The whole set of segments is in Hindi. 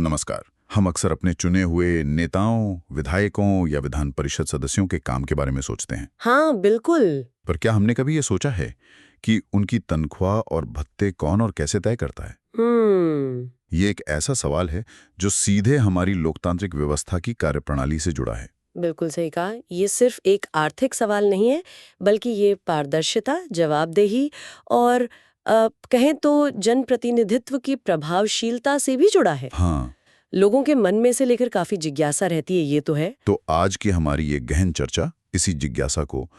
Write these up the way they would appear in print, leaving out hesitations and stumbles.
नमस्कार। हम अक्सर अपने चुने हुए नेताओं, विधायकों या विधान परिषद सदस्यों के काम के बारे में सोचते हैं। हाँ बिल्कुल। पर क्या हमने कभी ये सोचा है कि उनकी तनख्वाह और भत्ते कौन और कैसे तय करता है? ये एक ऐसा सवाल है जो सीधे हमारी लोकतांत्रिक व्यवस्था की कार्यप्रणाली से जुड़ा है। बिल्कुल सही कहा। ये सिर्फ एक आर्थिक सवाल नहीं है, बल्कि ये पारदर्शिता, जवाबदेही और कहें तो जनप्रतिनिधित्व की प्रभावशीलता से भी जुड़ा है। हाँ, लोगों के मन में से लेकर काफी जिज्ञासा रहती है, ये तो है। तो आज की हमारी ये गहन चर्चा इसी जिज्ञासा को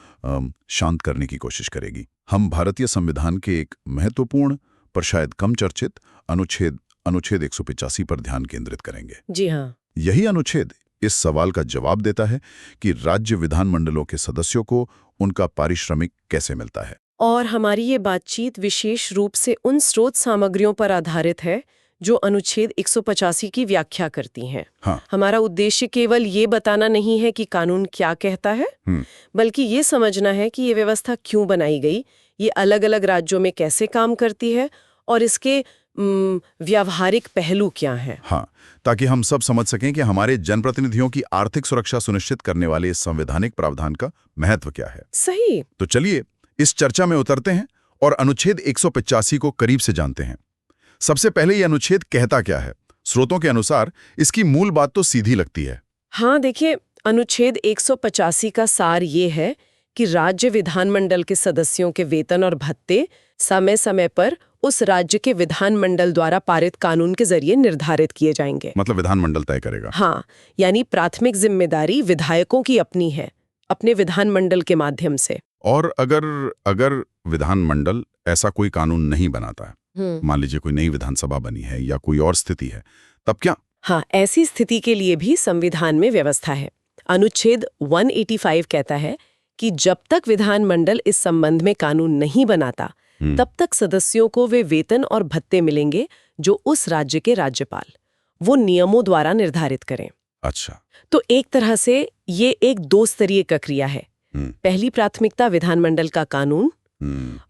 शांत करने की कोशिश करेगी। हम भारतीय संविधान के एक महत्वपूर्ण पर शायद कम चर्चित अनुच्छेद 185 पर ध्यान केंद्रित करेंगे। जी हाँ। यही अनुच्छेद इस सवाल का जवाब देता है कि राज्य विधानमंडलों के सदस्यों को उनका पारिश्रमिक कैसे मिलता है। और हमारी ये बातचीत विशेष रूप से उन स्रोत सामग्रियों पर आधारित है जो अनुच्छेद 185 की व्याख्या करती हैं। हाँ। हमारा उद्देश्य केवल ये बताना नहीं है कि कानून क्या कहता है, बल्कि ये समझना है कि ये व्यवस्था क्यों बनाई गई, ये अलग-अलग राज्यों में कैसे काम करती है और इसके व्यावहारिक पहलू क्या हैं। हाँ, ताकि हम सब समझ सकें कि हमारे जनप्रतिनिधियों की आर्थिक सुरक्षा सुनिश्चित करने वाले इस संवैधानिक प्रावधान का महत्व क्या है। सही। तो चलिए इस चर्चा में उतरते हैं और अनुच्छेद 185 को करीब से जानते हैं। सबसे पहले ये अनुच्छेद कहता क्या है? स्रोतों के अनुसार इसकी मूल बात तो सीधी लगती है। हाँ देखिए, अनुच्छेद 185 का सार ये है कि राज्य विधानमंडल के सदस्यों के वेतन और भत्ते समय समय पर उस राज्य के विधानमंडल द्वारा पारित कानून के जरिए निर्धारित किए जाएंगे। मतलब विधानमंडल तय करेगा। हाँ, यानी प्राथमिक जिम्मेदारी विधायकों की अपनी है, अपने विधानमंडल के माध्यम से। और अगर विधानमंडल ऐसा कोई कानून नहीं बनाता है, मान लीजिए कोई नई विधानसभा बनी है या कोई और स्थिति है, तब क्या? हाँ, ऐसी स्थिति के लिए भी संविधान में व्यवस्था है। अनुच्छेद 185 कहता है कि जब तक विधानमंडल इस संबंध में कानून नहीं बनाता, तब तक सदस्यों को वे वेतन और भत्ते मिलेंगे जो उस राज्य के राज्यपाल वो नियमों द्वारा निर्धारित करें। अच्छा। तो एक तरह से ये एक दो स्तरीय प्रक्रिया है। पहली प्राथमिकता विधानमंडल का कानून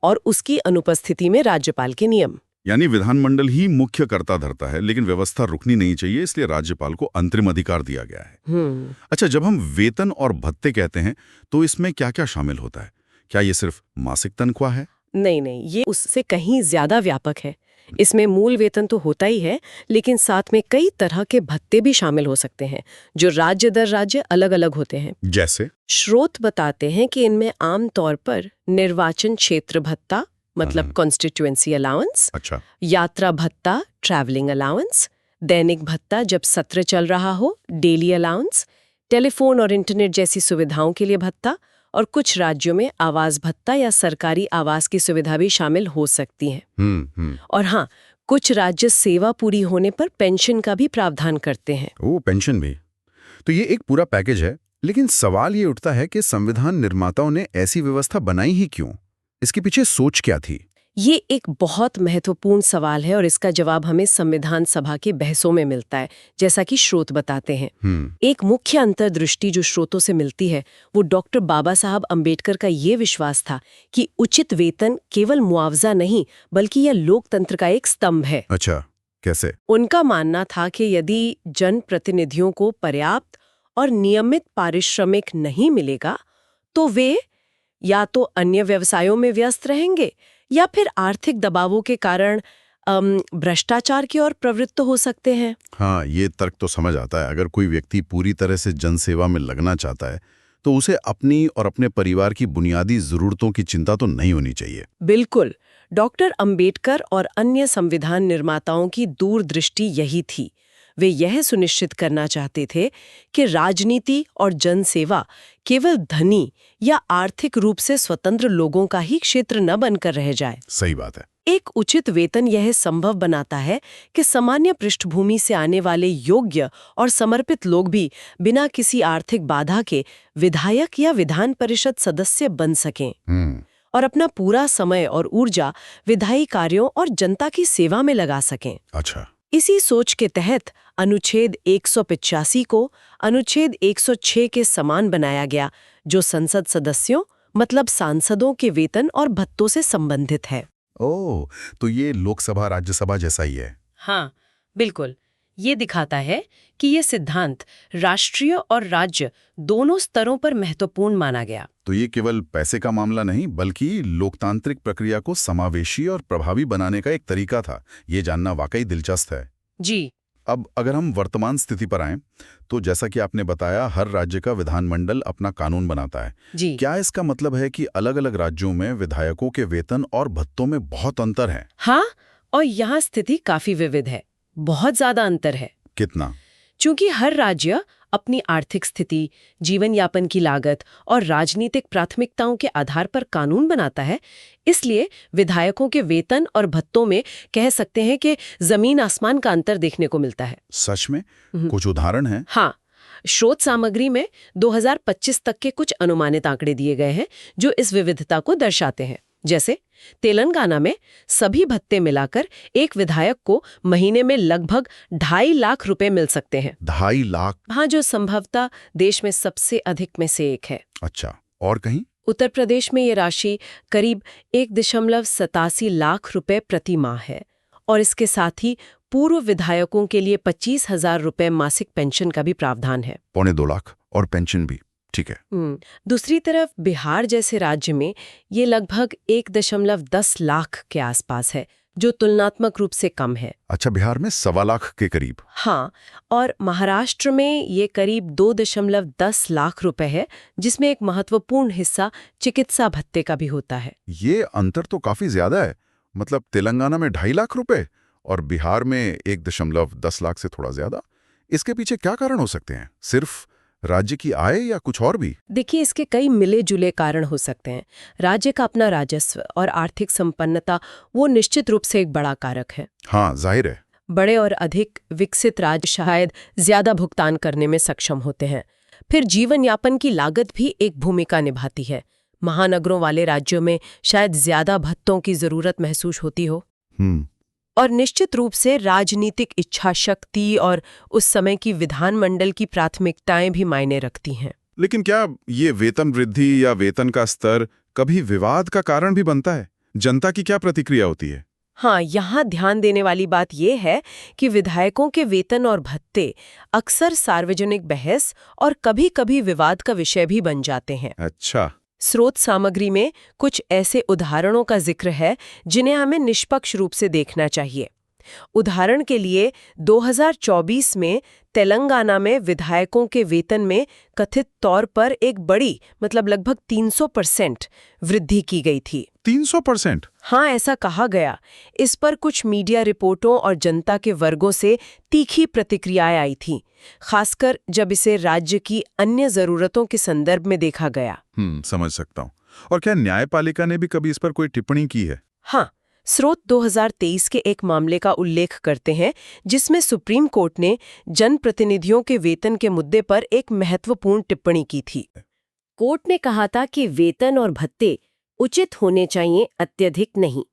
और उसकी अनुपस्थिति में राज्यपाल के नियम। यानी विधानमंडल ही मुख्य कर्ता धरता है, लेकिन व्यवस्था रुकनी नहीं चाहिए, इसलिए राज्यपाल को अंतरिम अधिकार दिया गया है। अच्छा, जब हम वेतन और भत्ते कहते हैं तो इसमें क्या क्या शामिल होता है? क्या ये सिर्फ मासिक तनख्वाह है? नहीं, ये उससे कहीं ज्यादा व्यापक है। इसमें मूल वेतन तो होता ही है, लेकिन साथ में कई तरह के भत्ते भी शामिल हो सकते हैं जो राज्य दर राज्य अलग अलग होते हैं। जैसे स्रोत बताते हैं कि इनमें आमतौर पर निर्वाचन क्षेत्र भत्ता मतलब कॉन्स्टिट्यूएंसी अलाउंस, अच्छा, यात्रा भत्ता ट्रैवलिंग अलाउंस, दैनिक भत्ता जब सत्र चल रहा हो डेली अलाउंस, टेलीफोन और इंटरनेट जैसी सुविधाओं के लिए भत्ता, और कुछ राज्यों में आवास भत्ता या सरकारी आवास की सुविधा भी शामिल हो सकती है। और हाँ, कुछ राज्य सेवा पूरी होने पर पेंशन का भी प्रावधान करते हैं। ओ, पेंशन भी। तो ये एक पूरा पैकेज है, लेकिन सवाल ये उठता है कि संविधान निर्माताओं ने ऐसी व्यवस्था बनाई ही क्यों? इसके पीछे सोच क्या थी? ये एक बहुत महत्वपूर्ण सवाल है और इसका जवाब हमें संविधान सभा के बहसों में मिलता है, जैसा कि स्रोत बताते हैं। एक मुख्य अंतर्दृष्टि जो स्रोतों से मिलती है वो डॉक्टर बाबा साहब अंबेडकर का ये विश्वास था कि उचित वेतन केवल मुआवजा नहीं बल्कि यह लोकतंत्र का एक स्तंभ है। अच्छा, कैसे? उनका मानना था कि यदि जनप्रतिनिधियों को पर्याप्त और नियमित पारिश्रमिक नहीं मिलेगा तो वे या तो अन्य व्यवसायों में व्यस्त रहेंगे या फिर आर्थिक दबावों के कारण भ्रष्टाचार की ओर प्रवृत्त हो सकते हैं। हाँ, ये तर्क तो समझ आता है। अगर कोई व्यक्ति पूरी तरह से जनसेवा में लगना चाहता है तो उसे अपनी और अपने परिवार की बुनियादी जरूरतों की चिंता तो नहीं होनी चाहिए। बिल्कुल, डॉक्टर अंबेडकर और अन्य संविधान निर्माताओं की दूरदृष्टि यही थी। वे यह सुनिश्चित करना चाहते थे कि राजनीति और जनसेवा केवल धनी या आर्थिक रूप से स्वतंत्र लोगों का ही क्षेत्र न बनकर रह जाए। सही बात है। एक उचित वेतन यह संभव बनाता है कि सामान्य पृष्ठभूमि से आने वाले योग्य और समर्पित लोग भी बिना किसी आर्थिक बाधा के विधायक या विधान परिषद सदस्य बन सकें और अपना पूरा समय और ऊर्जा विधायी कार्यों और जनता की सेवा में लगा सकें। अच्छा। इसी सोच के तहत अनुच्छेद 185 को अनुच्छेद 106 के समान बनाया गया, जो संसद सदस्यों मतलब सांसदों के वेतन और भत्तों से संबंधित है। ओह, तो ये लोकसभा राज्यसभा जैसा ही है। हाँ बिल्कुल, ये दिखाता है कि ये सिद्धांत राष्ट्रीय और राज्य दोनों स्तरों पर महत्वपूर्ण माना गया। तो ये केवल पैसे का मामला नहीं बल्कि लोकतांत्रिक प्रक्रिया को समावेशी और प्रभावी बनाने का एक तरीका था। ये जानना वाकई दिलचस्प है। जी। अब अगर हम वर्तमान स्थिति पर आएं, तो जैसा कि आपने बताया, हर राज्य का विधानमंडल अपना कानून बनाता है। जी। क्या इसका मतलब है कि अलग-अलग राज्यों में विधायकों के वेतन और भत्तों में बहुत अंतर है? हाँ, और यहाँ स्थिति काफी विविध है। बहुत ज्यादा अंतर है। कितना? चूंकि हर राज्य अपनी आर्थिक स्थिति, जीवन यापन की लागत और राजनीतिक प्राथमिकताओं के आधार पर कानून बनाता है, इसलिए विधायकों के वेतन और भत्तों में कह सकते हैं कि जमीन आसमान का अंतर देखने को मिलता है। सच में? कुछ उदाहरण हैं? हाँ, स्रोत सामग्री में 2025 तक के कुछ अनुमानित आंकड़े दिए गए हैं जो इस विविधता को दर्शाते हैं। जैसे तेलंगाना में सभी भत्ते मिलाकर एक विधायक को महीने में लगभग 2.5 लाख रुपए मिल सकते हैं। 2.5 लाख? हाँ, जो संभवतः देश में सबसे अधिक में से एक है। अच्छा, और कहीं? उत्तर प्रदेश में ये राशि करीब 1.87 लाख रुपए प्रति माह है और इसके साथ ही पूर्व विधायकों के लिए 25,000 रुपए मासिक पेंशन का भी प्रावधान है। 2.25 लाख और पेंशन भी, ठीक है। दूसरी तरफ बिहार जैसे राज्य में ये लगभग 1.10 लाख के आसपास है, जो तुलनात्मक रूप से कम है। अच्छा, बिहार में 1.25 लाख के करीब? हाँ, और महाराष्ट्र में ये करीब 2.10 लाख रुपए है, जिसमें एक महत्वपूर्ण हिस्सा चिकित्सा भत्ते का भी होता है। ये अंतर तो काफी ज्यादा है। मतलब तेलंगाना में 2.5 लाख रुपए और बिहार में 1.10 लाख से थोड़ा ज्यादा। इसके पीछे क्या कारण हो सकते हैं? सिर्फ राज्य की आय या कुछ और भी? देखिए, इसके कई मिले जुले कारण हो सकते हैं। राज्य का अपना राजस्व और आर्थिक संपन्नता वो निश्चित रूप से एक बड़ा कारक है। हाँ, जाहिर है। बड़े और अधिक विकसित राज्य शायद ज्यादा भुगतान करने में सक्षम होते हैं। फिर जीवन यापन की लागत भी एक भूमिका निभाती है। महानगरों वाले राज्यों में शायद ज्यादा भत्तों की जरूरत महसूस होती हो। और निश्चित रूप से राजनीतिक इच्छा शक्ति और उस समय की विधानमंडल की प्राथमिकताएं भी मायने रखती हैं। लेकिन क्या ये वेतन वृद्धि या वेतन का स्तर कभी विवाद का कारण भी बनता है? जनता की क्या प्रतिक्रिया होती है? हाँ, यहाँ ध्यान देने वाली बात यह है कि विधायकों के वेतन और भत्ते अक्सर सार्वजनिक बहस और कभी-कभी विवाद का विषय भी बन जाते हैं। अच्छा। स्रोत सामग्री में कुछ ऐसे उदाहरणों का जिक्र है जिन्हें हमें निष्पक्ष रूप से देखना चाहिए। उदाहरण के लिए 2024 में तेलंगाना में विधायकों के वेतन में कथित तौर पर एक बड़ी लगभग 300% वृद्धि की गई थी। 300%? हाँ, ऐसा कहा गया। इस पर कुछ मीडिया रिपोर्टों और जनता के वर्गों से तीखी प्रतिक्रियाएं आई थी, खासकर जब इसे राज्य की अन्य जरूरतों के संदर्भ में देखा गया। समझ सकता हूँ। और क्या न्यायपालिका ने भी कभी इस पर कोई टिप्पणी की है? हाँ, स्रोत 2023 के एक मामले का उल्लेख करते हैं जिसमें सुप्रीम कोर्ट ने जनप्रतिनिधियों के वेतन के मुद्दे पर एक महत्वपूर्ण टिप्पणी की थी। कोर्ट ने कहा था कि वेतन और भत्ते उचित होने चाहिए, अत्यधिक नहीं।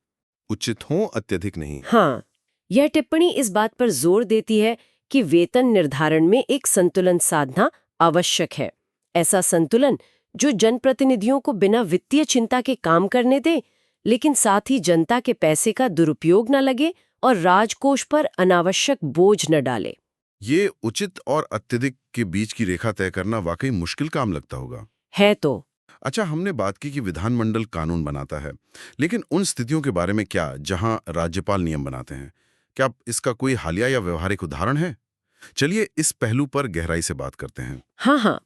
उचित हो, अत्यधिक नहीं। हाँ, यह टिप्पणी इस बात पर जोर देती है कि वेतन निर्धारण में एक संतुलन साधना आवश्यक है। ऐसा संतुलन जो जनप्रतिनिधियों को बिना वित्तीय चिंता के काम करने दे, लेकिन साथ ही जनता के पैसे का दुरुपयोग न लगे और राजकोष पर अनावश्यक बोझ न डाले। ये उचित और अत्यधिक के बीच की रेखा तय करना वाकई मुश्किल काम लगता होगा। है तो। अच्छा, हमने बात की कि विधानमंडल कानून बनाता है, लेकिन उन स्थितियों के बारे में क्या जहां राज्यपाल नियम बनाते हैं? क्या इसका कोई हालिया या व्यवहारिक उदाहरण है? चलिए इस पहलू पर गहराई से बात करते हैं। हाँ,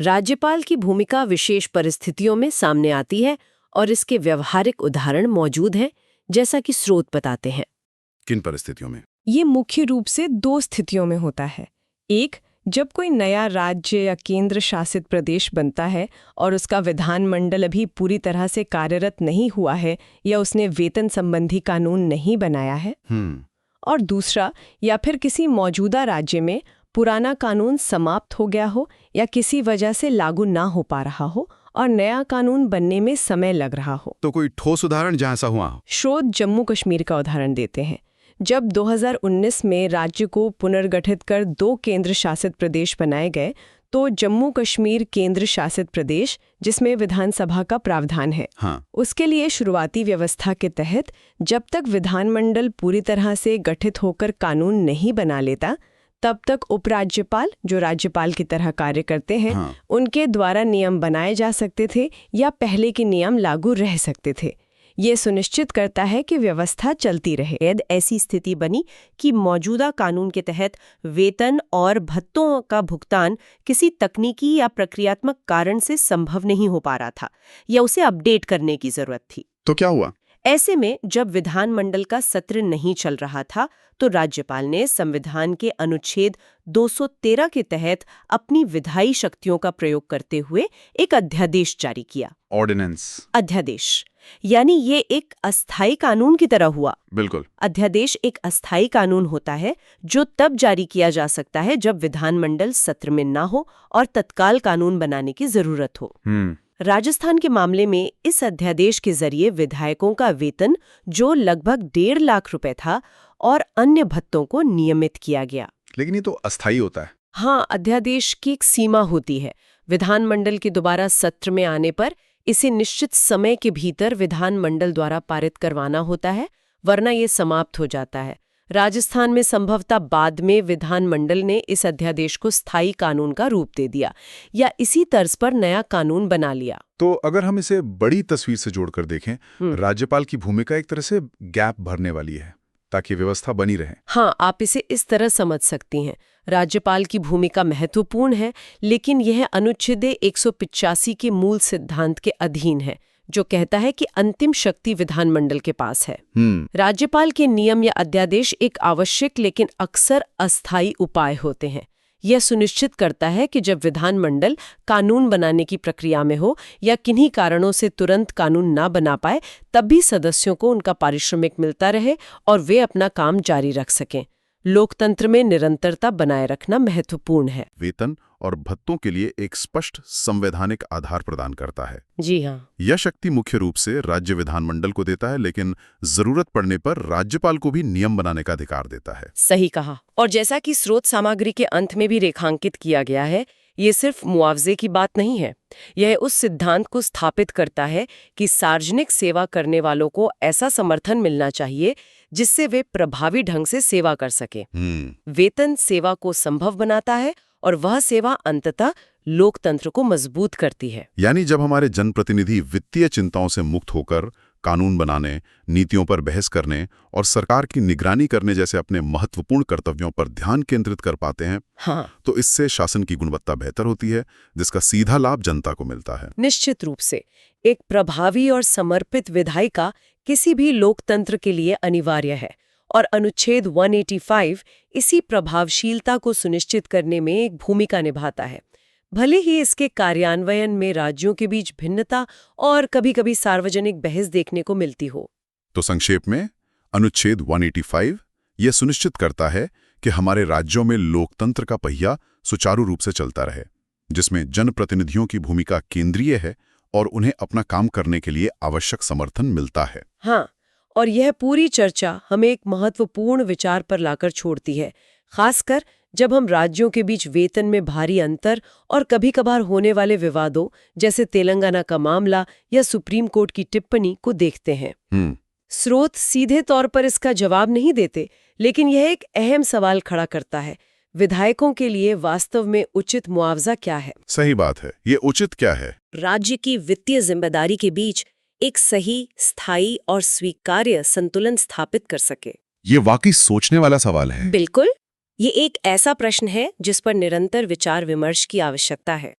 राज्यपाल की भूमिका विशेष परिस्थितियों में सामने आती है और इसके व्यवहारिक उदाहरण मौजूद हैं, जैसा कि स्रोत बताते हैं। किन परिस्थितियों में? ये मुख्य रूप से 2 स्थितियों में होता है। एक, जब कोई नया राज्य या केंद्र शासित प्रदेश बनता है और उसका विधानमंडल अभी पूरी तरह से कार्यरत नहीं हुआ है या उसने वेतन संबंधी कानून नहीं बनाया है। और दूसरा, या फिर किसी मौजूदा राज्य में पुराना कानून समाप्त हो गया हो या किसी वजह से लागू ना हो पा रहा हो और नया कानून बनने में समय लग रहा हो। तो कोई ठोस उदाहरण जहां ऐसा हुआ हो? स्रोत जम्मू कश्मीर का उदाहरण देते हैं। जब 2019 में राज्य को पुनर्गठित कर 2 केंद्र शासित प्रदेश बनाए गए, तो जम्मू कश्मीर केंद्र शासित प्रदेश, जिसमें विधानसभा का प्रावधान है, उसके लिए शुरुआती व्यवस्था के तहत जब तक विधानमंडल पूरी तरह से गठित होकर कानून नहीं बना लेता, तब तक उपराज्यपाल, जो राज्यपाल की तरह कार्य करते हैं, हाँ। उनके द्वारा नियम बनाए जा सकते थे या पहले के नियम लागू रह सकते थे। ये सुनिश्चित करता है कि व्यवस्था चलती रहे। यदि ऐसी स्थिति बनी कि मौजूदा कानून के तहत वेतन और भत्तों का भुगतान किसी तकनीकी या प्रक्रियात्मक कारण से संभव नहीं हो पा रहा था या उसे अपडेट करने की जरूरत थी, तो क्या हुआ? ऐसे में जब विधानमंडल का सत्र नहीं चल रहा था तो राज्यपाल ने संविधान के अनुच्छेद 213 के तहत अपनी विधायी शक्तियों का प्रयोग करते हुए एक अध्यादेश जारी किया। ऑर्डिनेंस। अध्यादेश यानी ये एक अस्थायी कानून की तरह हुआ। बिल्कुल। अध्यादेश एक अस्थायी कानून होता है जो तब जारी किया जा सकता है जब विधानमंडल सत्र में ना हो और तत्काल कानून बनाने की जरूरत हो। राजस्थान के मामले में इस अध्यादेश के जरिए विधायकों का वेतन, जो लगभग 1.5 लाख रुपए था, और अन्य भत्तों को नियमित किया गया। लेकिन ये तो अस्थायी होता है। हाँ, अध्यादेश की एक सीमा होती है। विधानमंडल के दोबारा सत्र में आने पर इसे निश्चित समय के भीतर विधानमंडल द्वारा पारित करवाना होता है, वरना ये समाप्त हो जाता है। राजस्थान में संभवतः बाद में विधानमंडल ने इस अध्यादेश को स्थायी कानून का रूप दे दिया या इसी तर्ज पर नया कानून बना लिया। तो अगर हम इसे बड़ी तस्वीर से जोड़कर देखें, राज्यपाल की भूमिका एक तरह से गैप भरने वाली है ताकि व्यवस्था बनी रहे। हाँ, आप इसे इस तरह समझ सकती हैं। राज्यपाल की भूमिका महत्वपूर्ण है, लेकिन यह अनुच्छेद 185 के मूल सिद्धांत के अधीन है, जो कहता है कि अंतिम शक्ति विधानमंडल के पास है। राज्यपाल के नियम या अध्यादेश एक आवश्यक लेकिन अक्सर अस्थायी उपाय होते हैं। यह सुनिश्चित करता है कि जब विधानमंडल कानून बनाने की प्रक्रिया में हो या किन्हीं कारणों से तुरंत कानून ना बना पाए, तब भी सदस्यों को उनका पारिश्रमिक मिलता रहे और वे अपना काम जारी रख सकें। लोकतंत्र में निरंतरता बनाए रखना महत्वपूर्ण है। वेतन और भत्तों के लिए एक स्पष्ट संवैधानिक आधार प्रदान करता है। जी हाँ। यह शक्ति मुख्य रूप से राज्य विधानमंडल को देता है, लेकिन जरूरत पड़ने पर राज्यपाल को भी नियम बनाने का अधिकार देता है। सही कहा। और जैसा कि स्रोत सामग्री के अंत में भी रेखांकित किया गया है, ये सिर्फ मुआवजे की बात नहीं है। यह उस सिद्धांत को स्थापित करता है कि सार्वजनिक सेवा करने वालों को ऐसा समर्थन मिलना चाहिए जिससे वे प्रभावी ढंग से सेवा कर सके। वेतन सेवा को संभव बनाता है और वह सेवा अंततः लोकतंत्र को मजबूत करती है। यानी जब हमारे जनप्रतिनिधि वित्तीय चिंताओं से मुक्त होकर कानून बनाने, नीतियों पर बहस करने और सरकार की निगरानी करने जैसे अपने महत्वपूर्ण कर्तव्यों पर ध्यान केंद्रित कर पाते हैं, तो इससे शासन की गुणवत्ता बेहतर होती है, जिसका सीधा लाभ जनता को मिलता है। निश्चित रूप से एक प्रभावी और समर्पित विधायिका किसी भी लोकतंत्र के लिए अनिवार्य है, और अनुच्छेद 185 इसी प्रभावशीलता को सुनिश्चित करने में एक भूमिका निभाता है। भले ही इसके कार्यान्वयन में राज्यों के बीच भिन्नता और कभी-कभी सार्वजनिक बहस देखने को मिलती हो। तो संक्षेप में, अनुच्छेद 185 यह सुनिश्चित करता है कि हमारे राज्यों में लोकतंत्र का पहिया सुचारू रूप से चलता रहे, जिसमें जनप्रतिनिधियों की भूमिका केंद्रीय है और उन्हें अपना काम करने के लिए आवश्यक समर्थन मिलता है। हाँ, और यह पूरी चर्चा हमें एक महत्वपूर्ण विचार पर लाकर छोड़ती है, खासकर जब हम राज्यों के बीच वेतन में भारी अंतर और कभी-कभार होने वाले विवादों, जैसे तेलंगाना का मामला या सुप्रीम कोर्ट की टिप्पणी को देखते हैं। स्रोत सीधे तौर पर इसका जवाब नहीं देते, लेकिन यह एक अहम सवाल खड़ा करता है, विधायकों के लिए वास्तव में उचित मुआवजा क्या है? सही बात है, ये उचित क्या है? राज्य की वित्तीय जिम्मेदारी के बीच एक सही, स्थायी और स्वीकार्य संतुलन स्थापित कर सके। ये वाकई सोचने वाला सवाल है। बिल्कुल, ये एक ऐसा प्रश्न है जिस पर निरंतर विचार विमर्श की आवश्यकता है।